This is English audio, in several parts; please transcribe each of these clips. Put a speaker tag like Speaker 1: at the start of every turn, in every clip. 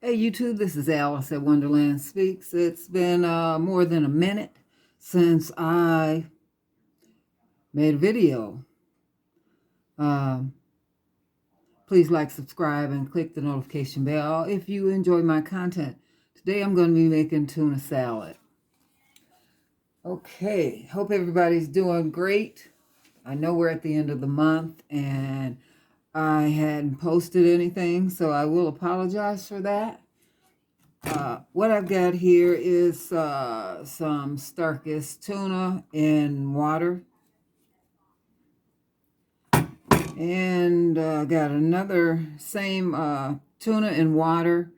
Speaker 1: Hey YouTube, this is Alice at Wonderland Speaks. It's been more than a minute since I made a video. Um, Please like, subscribe, and click the notification bell if you enjoy my content. Today I'm going to be making tuna salad. Okay, hope everybody's doing great. I know we're at the end of the month and I hadn't posted anything, so I will apologize for that. What I've got here is some Starkist tuna in water. And got another same tuna in water.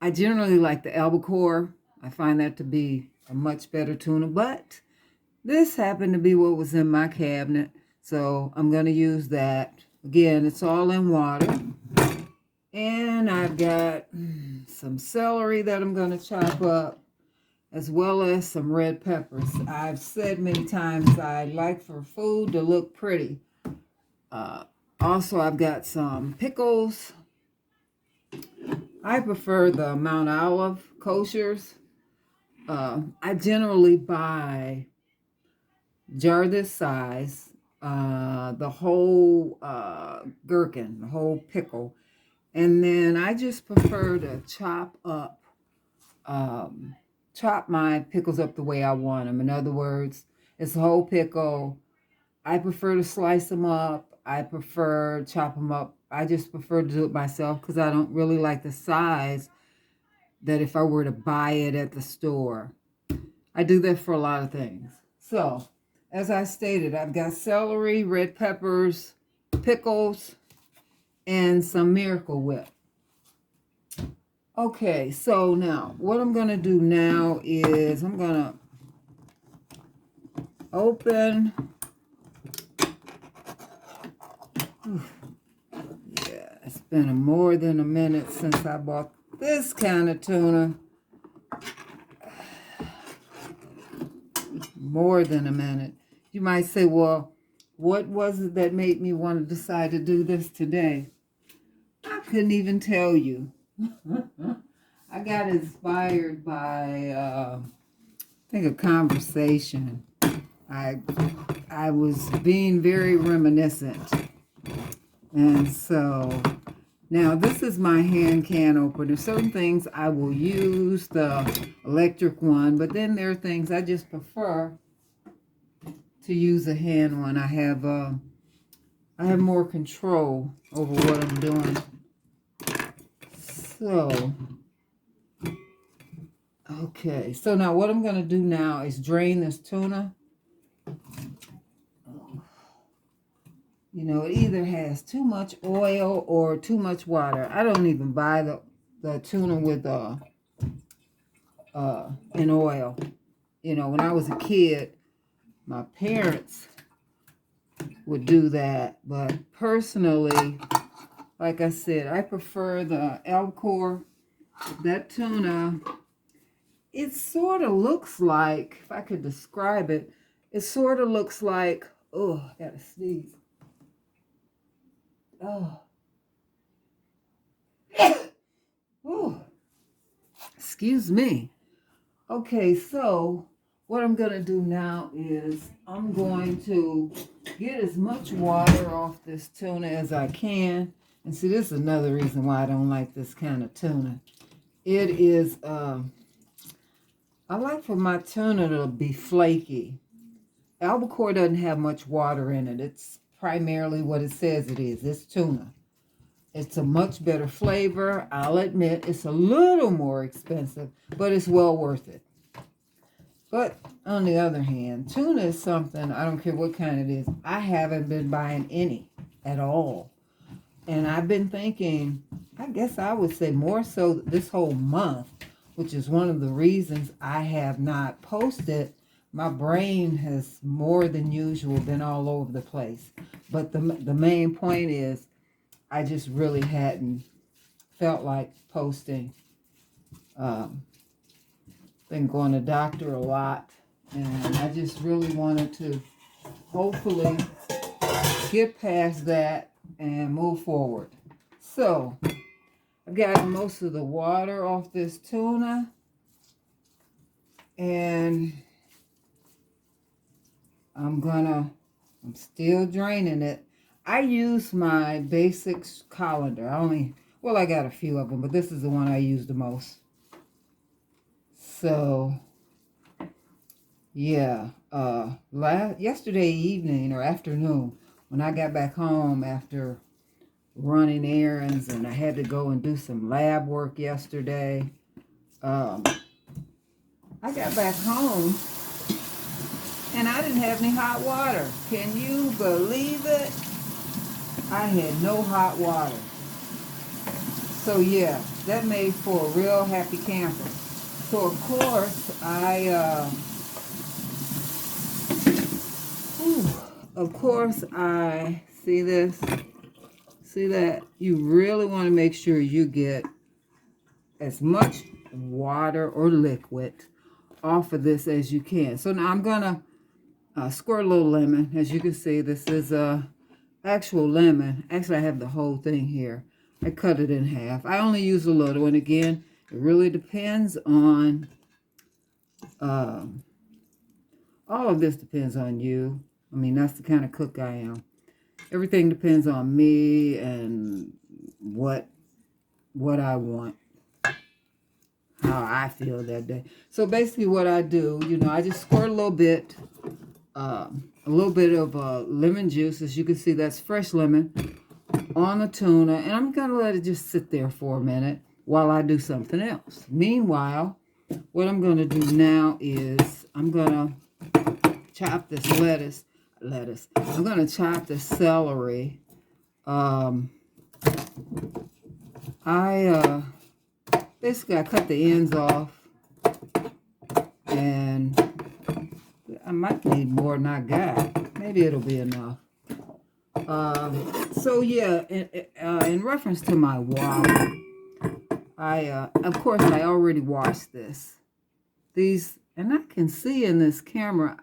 Speaker 1: I generally like the albacore. I find that to be a much better tuna, but this happened to be what was in my cabinet, so I'm going to use that. Again, it's all in water. And I've got some celery that I'm going to chop up, as well as some red peppers. I've said many times I like for food to look pretty. Also, I've got some pickles. I prefer the Mount Olive koshers. I generally buy jar this size, the whole gherkin, the whole pickle. And then I just prefer to chop my pickles up the way I want them. In other words, it's a whole pickle. I prefer to slice them up. I prefer chop them up. I just prefer to do it myself because I don't really like the size that if I were to buy it at the store. I do that for a lot of things. So, as I stated, I've got celery, red peppers, pickles, and some Miracle Whip. Okay, so now what I'm going to do now is I'm going to open. Yeah, it's been more than a minute since I bought this kind of tuna. More than a minute. You might say, well, what was it that made me want to decide to do this today? I couldn't even tell you. I got inspired by, I think, a conversation. I was being very reminiscent. And so now this is my hand can opener. Certain things I will use the electric one, but then there are things I just prefer to use a hand one. I have more control over what I'm doing. So, okay. So now what I'm going to do now is drain this tuna. You know, it either has too much oil or too much water. I don't even buy the tuna with in oil. You know, when I was a kid, my parents would do that. But personally, like I said, I prefer the albacore. That tuna, it sort of looks like, if I could describe it, it sort of looks like, oh, I gotta sneeze. Oh. Oh. Excuse me. Okay, so what I'm going to do now is I'm going to get as much water off this tuna as I can. And see, this is another reason why I don't like this kind of tuna. It is, I like for my tuna to be flaky. Albacore doesn't have much water in it. It's primarily what it says it is. It's tuna. It's a much better flavor. I'll admit it's a little more expensive, but it's well worth it. But on the other hand, tuna is something, I don't care what kind it is, I haven't been buying any at all. And I've been thinking, I guess I would say more so this whole month, which is one of the reasons I have not posted. My brain has more than usual been all over the place. But the main point is, I just really hadn't felt like posting. Been going to doctor a lot, and I just really wanted to hopefully get past that and move forward. So, I've gotten most of the water off this tuna. And I'm still draining it. I use my basics colander. I got a few of them, but this is the one I use the most. So, yeah, yesterday evening or afternoon, when I got back home after running errands and I had to go and do some lab work yesterday, I got back home and I didn't have any hot water. Can you believe it? I had no hot water. So yeah, that made for a real happy camper. So of course I see this. See that? You really want to make sure you get as much water or liquid off of this as you can. So now I'm gonna squirt a little lemon. As you can see, this is actual lemon. Actually, I have the whole thing here. I cut it in half. I only use a little, and again, it really depends on, all of this depends on you. I mean, that's the kind of cook I am. Everything depends on me and what I want, how I feel that day. So basically what I do, I just squirt a little bit of lemon juice. As you can see, that's fresh lemon on the tuna. And I'm going to let it just sit there for a minute while I do something else. Meanwhile, what I'm going to do now is I'm going to chop this lettuce. I'm going to chop the celery. Basically I cut the ends off, and I might need more than I got. Maybe it'll be enough. So yeah, in reference to my water, of course I already washed these, and I can see in this camera,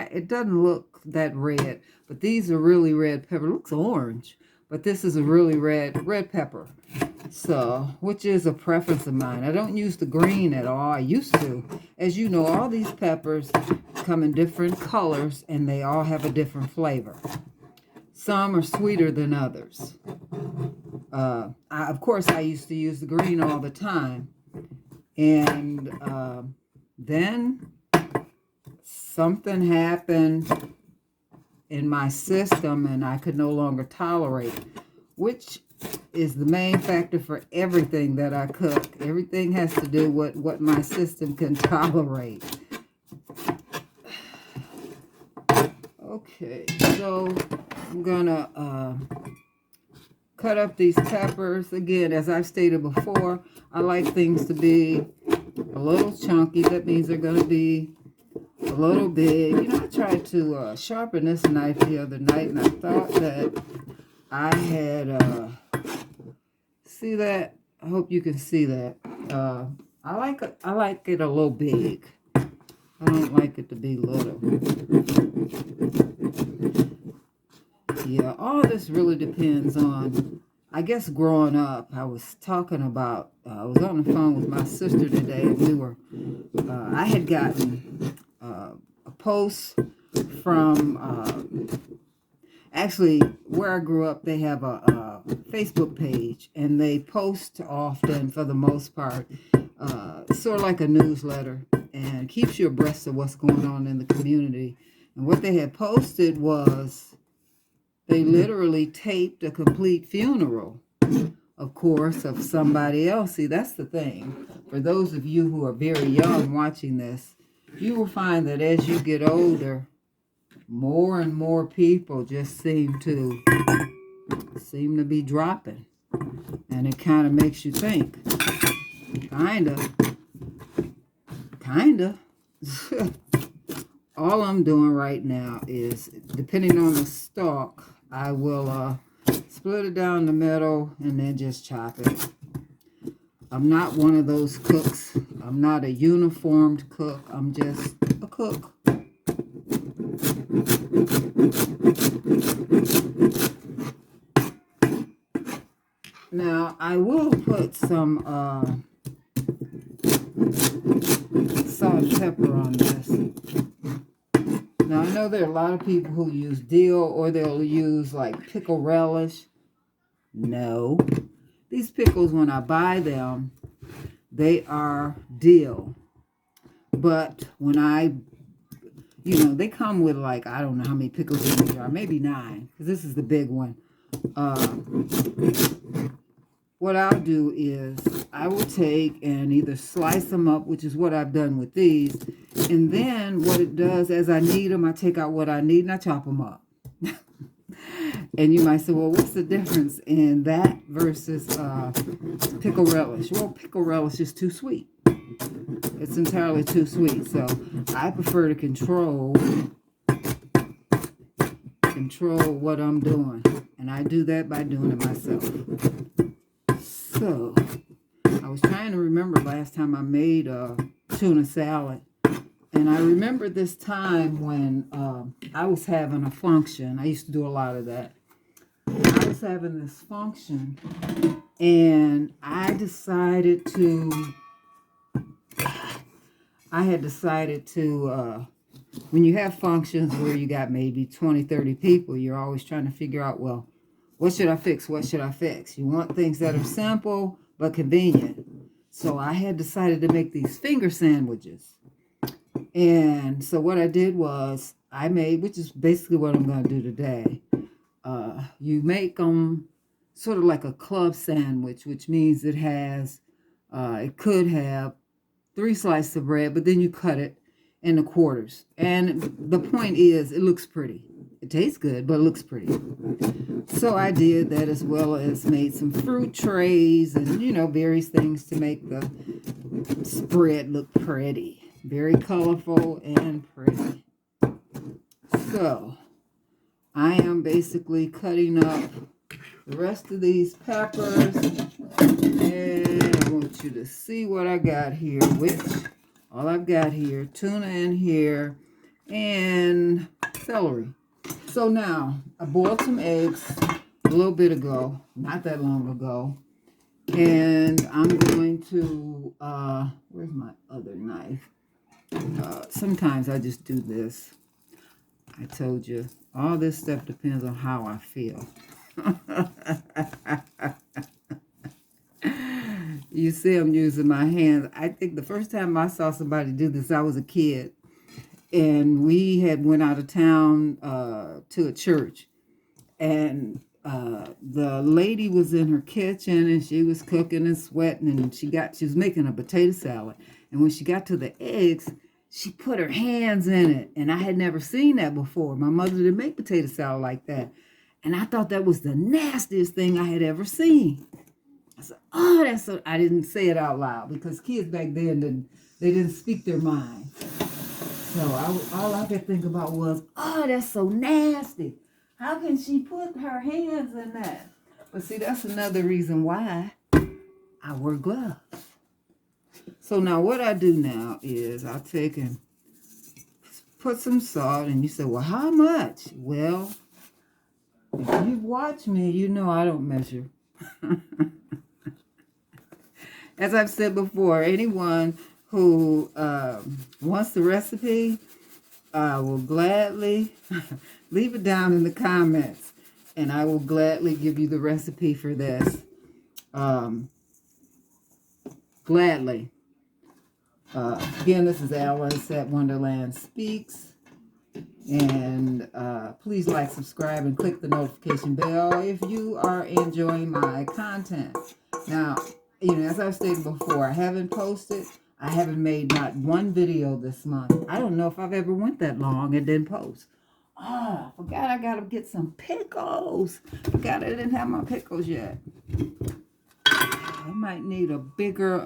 Speaker 1: it doesn't look that red, but these are really red pepper. It looks orange, but this is a really red pepper. So, which is a preference of mine. I don't use the green at all. I used to. As you know, all these peppers come in different colors, and they all have a different flavor. Some are sweeter than others. Of course, I used to use the green all the time. And then something happened in my system, and I could no longer tolerate it, which is the main factor for everything that I cook. Everything has to do with what my system can tolerate. Okay, so I'm gonna cut up these peppers. Again, as I've stated before, I like things to be a little chunky. That means they're gonna be a little big. I tried to sharpen this knife the other night, and I thought that I had see that? I hope you can see that. I like it a little big. I don't like it to be little. Yeah, all this really depends on, I guess, growing up. I was talking about, I was on the phone with my sister today, and I had gotten a post from, actually, where I grew up, they have a Facebook page, and they post often, for the most part, sort of like a newsletter, and keeps you abreast of what's going on in the community. And what they had posted was they literally taped a complete funeral, of course, of somebody else. See, that's the thing. For those of you who are very young watching this, you will find that as you get older, more and more people just seem to be dropping. And it kind of makes you think. Kind of. All I'm doing right now is, depending on the stalk, I will split it down the middle and then just chop it. I'm not one of those cooks. I'm not a uniformed cook. I'm just a cook. Now, I will put some salt and pepper on this. Now, I know there are a lot of people who use dill or they'll use like pickle relish. No. These pickles, when I buy them, they are dill. But when they come with like, I don't know how many pickles in the jar, maybe 9, because this is the big one. What I'll do is I will take and either slice them up, which is what I've done with these, and then what it does, as I need them, I take out what I need and I chop them up. And you might say, well, what's the difference in that versus pickle relish? Well, pickle relish is too sweet. It's entirely too sweet. So I prefer to control what I'm doing. And I do that by doing it myself. So I was trying to remember last time I made a tuna salad. And I remember this time when I was having a function. I used to do a lot of that. I was having this function, and I had decided to, when you have functions where you got maybe 20, 30 people, you're always trying to figure out, well, what should I fix? What should I fix? You want things that are simple but convenient. So I had decided to make these finger sandwiches. And so what I did was I made, which is basically what I'm going to do today. You make them sort of like a club sandwich, which means it could have 3 slices of bread, but then you cut it into quarters. And the point is, it looks pretty. It tastes good, but it looks pretty. So I did that, as well as made some fruit trays and, various things to make the spread look pretty. Very colorful and pretty. So I am basically cutting up the rest of these peppers. And I want you to see what I got here, all I've got here, tuna in here, and celery. So now, I boiled some eggs a little bit ago, not that long ago. And I'm going to, where's my other knife? Sometimes I just do this. I told you, all this stuff depends on how I feel. You see I'm using my hands. I think the first time I saw somebody do this, I was a kid. And we had went out of town to a church. And the lady was in her kitchen and she was cooking and sweating. And she was making a potato salad. And when she got to the eggs, she put her hands in it. And I had never seen that before. My mother didn't make potato salad like that. And I thought that was the nastiest thing I had ever seen. I said, oh, that's so... I didn't say it out loud because kids back then, they didn't speak their mind. So all I could think about was, oh, that's so nasty. How can she put her hands in that? But see, that's another reason why I wear gloves. So now what I do now is I take and put some salt, and you say, well, how much? Well, if you've watched me, you know I don't measure. As I've said before, anyone who wants the recipe, I will gladly leave it down in the comments, and I will gladly give you the recipe for this. Gladly. Again, this is Alice at Wonderland Speaks. And please like, subscribe, and click the notification bell if you are enjoying my content. Now, as I've stated before, I haven't made not one video this month. I don't know if I've ever went that long and didn't post. Oh, I forgot I gotta get some pickles. Forgot I didn't have my pickles yet. I might need a bigger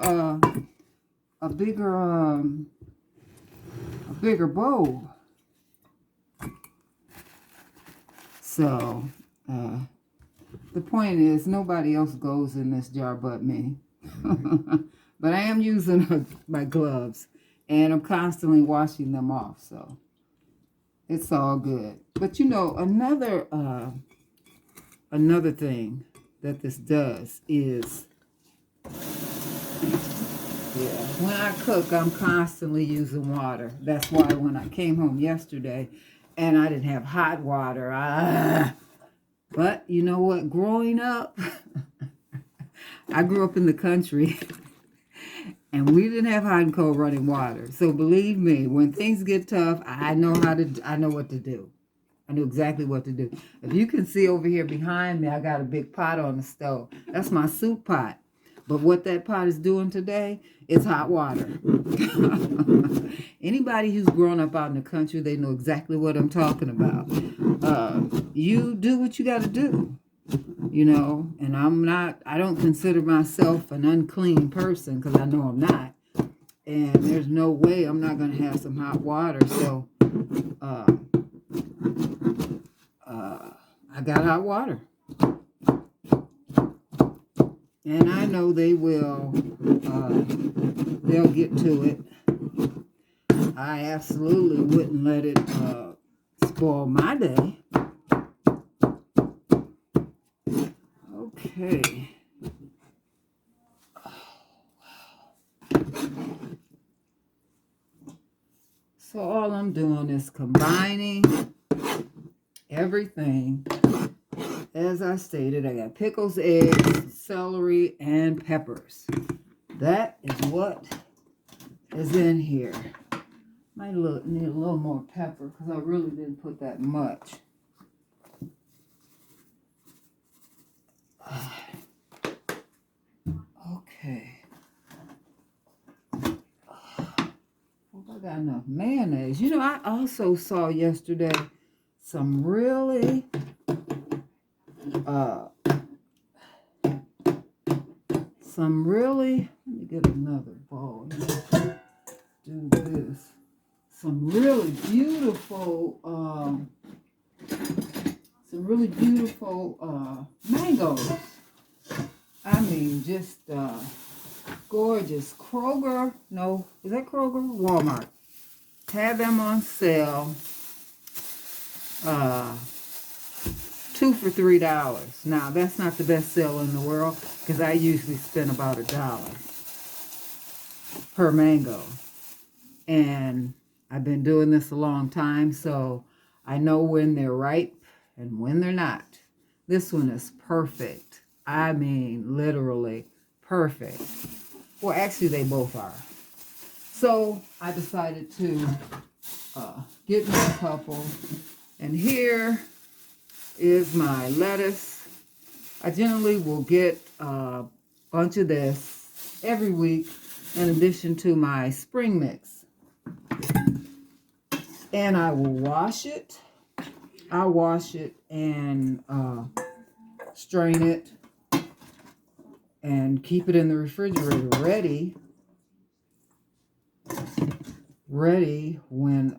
Speaker 1: bowl. So, the point is, nobody else goes in this jar but me. But I am using my gloves, and I'm constantly washing them off, so it's all good. But another thing that this does is, yeah, when I cook, I'm constantly using water. That's why when I came home yesterday and I didn't have hot water, but you know what? Growing up, I grew up in the country and we didn't have hot and cold running water. So believe me, when things get tough, I know what to do. I knew exactly what to do. If you can see over here behind me, I got a big pot on the stove. That's my soup pot. But what that pot is doing today is hot water. Anybody who's grown up out in the country, they know exactly what I'm talking about. You do what you got to do, you know, and I don't consider myself an unclean person because I know I'm not. And there's no way I'm not going to have some hot water. So, I got hot water. And I know they will, they'll get to it. I absolutely wouldn't let it spoil my day. Okay. So all I'm doing is combining everything. As I stated, I got pickles, eggs, celery, and peppers. That is what is in here. Might need a little more pepper because I really didn't put that much. Okay. Hope I got enough mayonnaise. You know, I also saw yesterday some really let me get another bowl. Do this. Some really beautiful mangoes. I mean, just gorgeous. Kroger, no, is that Kroger? Walmart. Had them on sale. 2 for $3. Now, that's not the best sale in the world because I usually spend about $1 per mango. And I've been doing this a long time, so I know when they're ripe and when they're not. This one is perfect. I mean, literally perfect. Well, actually, they both are. So I decided to get me a couple. And here is my lettuce. I generally will get a bunch of this every week in addition to my spring mix. And I will wash it. I'll wash it and strain it and keep it in the refrigerator ready when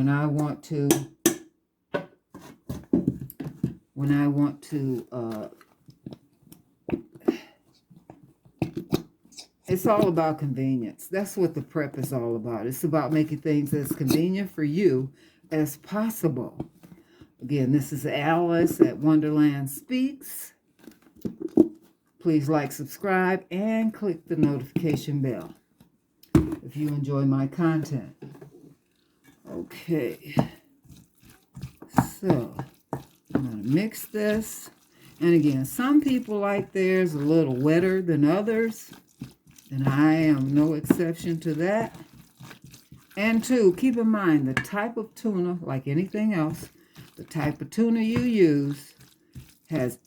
Speaker 1: I want to it's all about convenience. That's what the prep is all about. It's about making things as convenient for you as possible. Again, this is Alice at Wonderland Speaks. Please like, subscribe, and click the notification bell if you enjoy my content. Okay. So, I'm going to mix this. And again, some people like theirs a little wetter than others. And I am no exception to that. And two, keep in mind the type of tuna, like anything else, the type of tuna you use has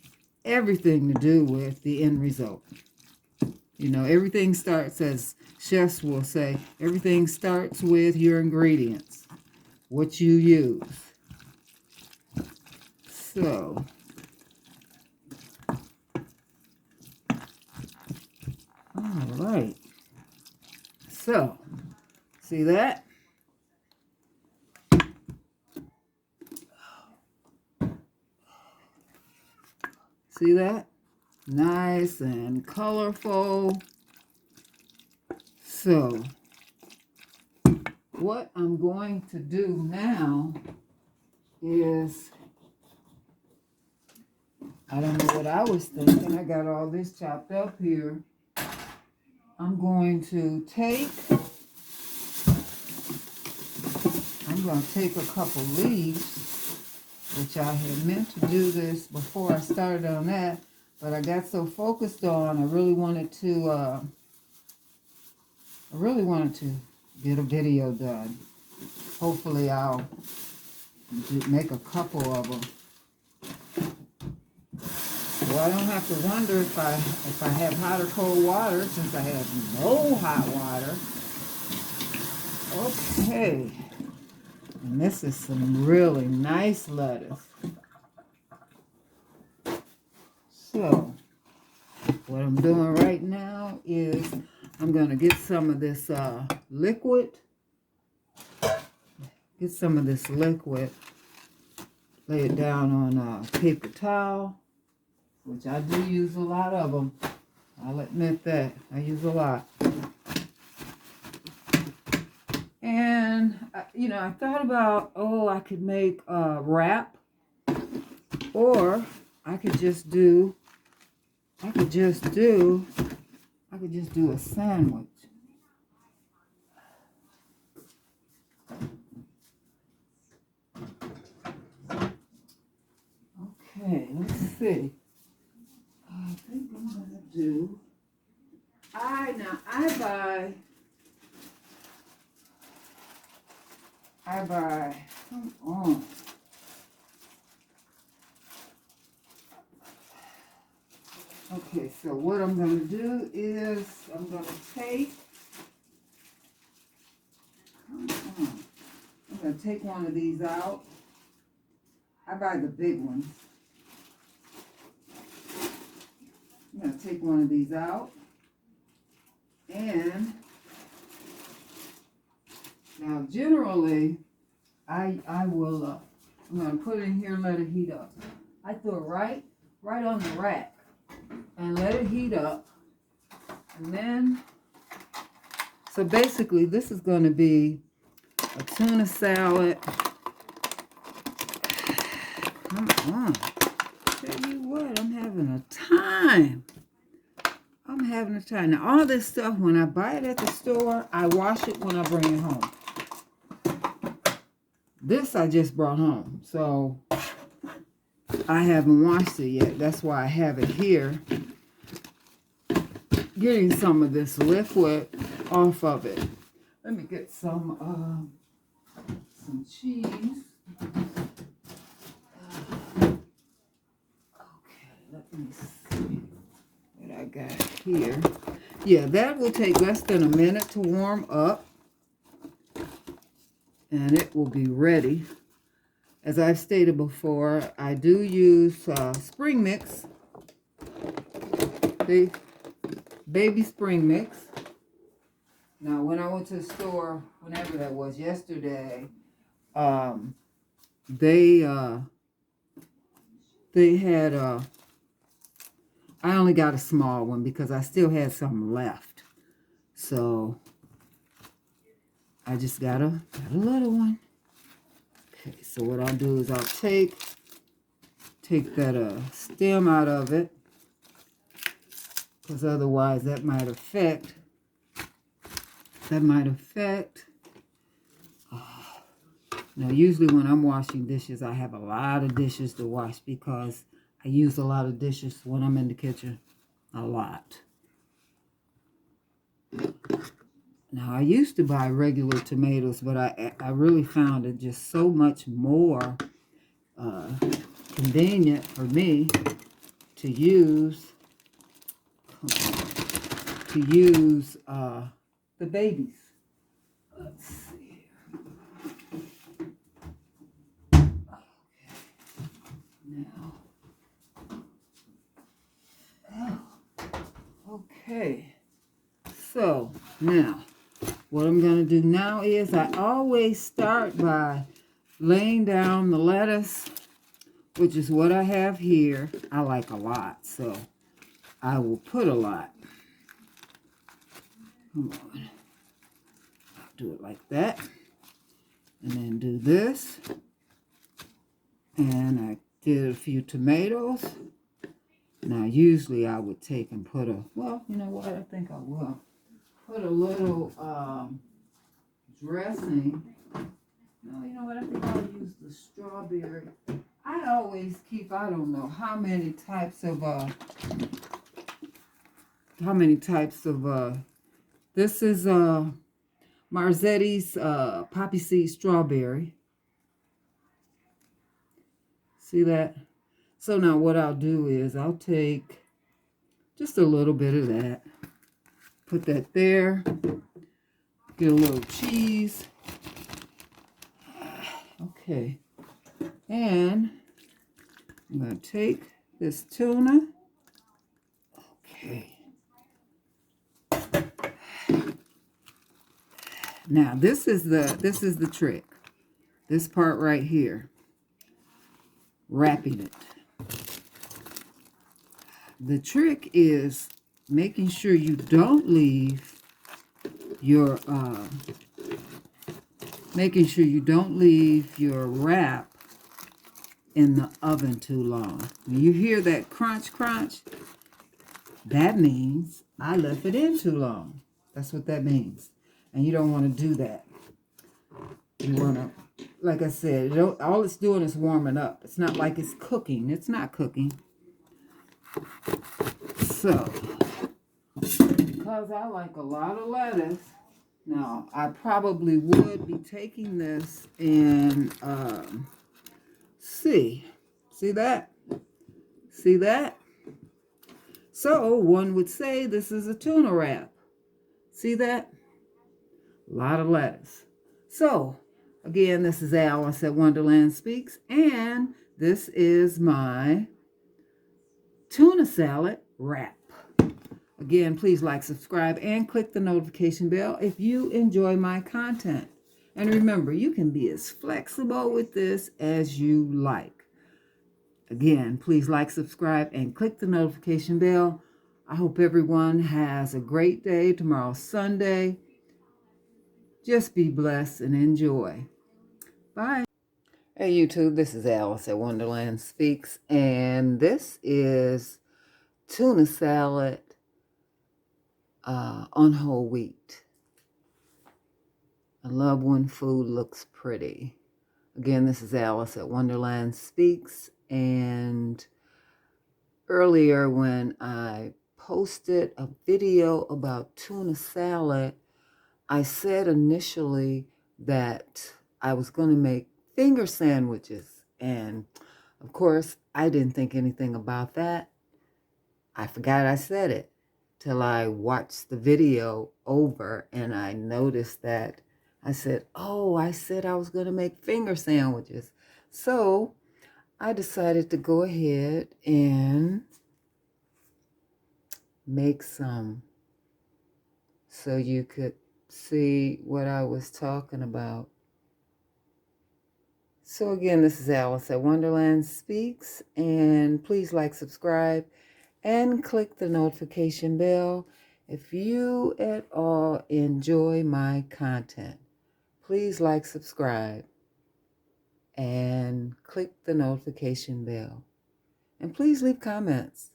Speaker 1: everything to do with the end result. You know, everything starts, as chefs will say, everything starts with your ingredients, what you use. So, all right. So, see that? See that? Nice and colorful. So, what I'm going to do now is I don't know what I was thinking. I got all this chopped up here. I'm going to take a couple leaves, which I had meant to do this before I started on that, but I got so focused on, I really wanted to get a video done. Hopefully I'll make a couple of them. So I don't have to wonder if I have hot or cold water, since I have no hot water. Okay. And this is some really nice lettuce. So, what I'm doing right now is I'm going to get some of this liquid. Get some of this liquid. Lay it down on a paper towel, which I do use a lot of them. I'll admit that. I use a lot. And, I thought about, I could make a wrap, or I could just do a sandwich. Okay, let's see. I think I'm gonna do. I buy. Come on. Okay, so what I'm going to do is I'm going to take one of these out. I buy the big ones. I'm going to take one of these out. And now generally, I will, I'm going to put it in here and let it heat up. I throw it right on the rack and let it heat up. And then, so basically this is going to be a tuna salad. Come on. Tell you what, I'm having a time. Now, all this stuff, when I buy it at the store, I wash it when I bring it home. This I just brought home, so I haven't washed it yet. That's why I have it here. Getting some of this liquid off of it. Let me get some cheese. Okay, let me see what I got here. Yeah, that will take less than a minute to warm up. And it will be ready. As I've stated before, I do use spring mix. The baby spring mix. Now, when I went to the store, whenever that was, yesterday, they had, I only got a small one because I still had some left. So, I just got a little one. Okay, so what I'll do is I'll take that stem out of it, because otherwise that might affect. Now, usually when I'm washing dishes, I have a lot of dishes to wash because I use a lot of dishes when I'm in the kitchen. A lot. Now, I used to buy regular tomatoes, but I really found it just so much more convenient for me to use the babies. Let's see. Okay. Now. Oh. Okay. So, now. What I'm going to do now is I always start by laying down the lettuce, which is what I have here. I like a lot, so I will put a lot. Come on. I'll do it like that. And then do this. And I did a few tomatoes. Now, usually I would take and put a, well, you know what? I think I will. Put a little dressing. No, you know what? I think I'll use the strawberry. I always keep, I don't know how many types of, this is Marzetti's poppy seed strawberry. See that? So now what I'll do is I'll take just a little bit of that. Put that there. Get a little cheese. Okay. And I'm going to take this tuna. Okay. Now this is the trick. This part right here. Wrapping it. The trick is making sure you don't leave your wrap in the oven too long. When you hear that crunch crunch, that means I left it in too long. That's what that means. And you don't want to do that. You want to, like I said, all it's doing is warming up. It's not like it's cooking. It's not cooking. So, because I like a lot of lettuce, now I probably would be taking this and, see that? See that? So, one would say this is a tuna wrap. See that? A lot of lettuce. So, again, this is Alice at Wonderland Speaks, and this is my tuna salad wrap. Again, please like, subscribe, and click the notification bell if you enjoy my content. And remember, you can be as flexible with this as you like. Again, please like, subscribe, and click the notification bell. I hope everyone has a great day. Tomorrow's Sunday. Just be blessed and enjoy. Bye. Hey YouTube, this is Alice at Wonderland Speaks, and this is tuna salad on whole wheat. I love when food looks pretty. Again, this is Alice at Wonderland Speaks, and earlier when I posted a video about tuna salad, I said initially that I was going to make finger sandwiches, and of course I didn't think anything about that. I forgot I said it till I watched the video over and I noticed that I said, oh, I said I was going to make finger sandwiches. So I decided to go ahead and make some so you could see what I was talking about. So again, this is Alice at Wonderland Speaks, and please like, subscribe, and click the notification bell if you at all enjoy my content. Please like, subscribe, and click the notification bell. And please leave comments.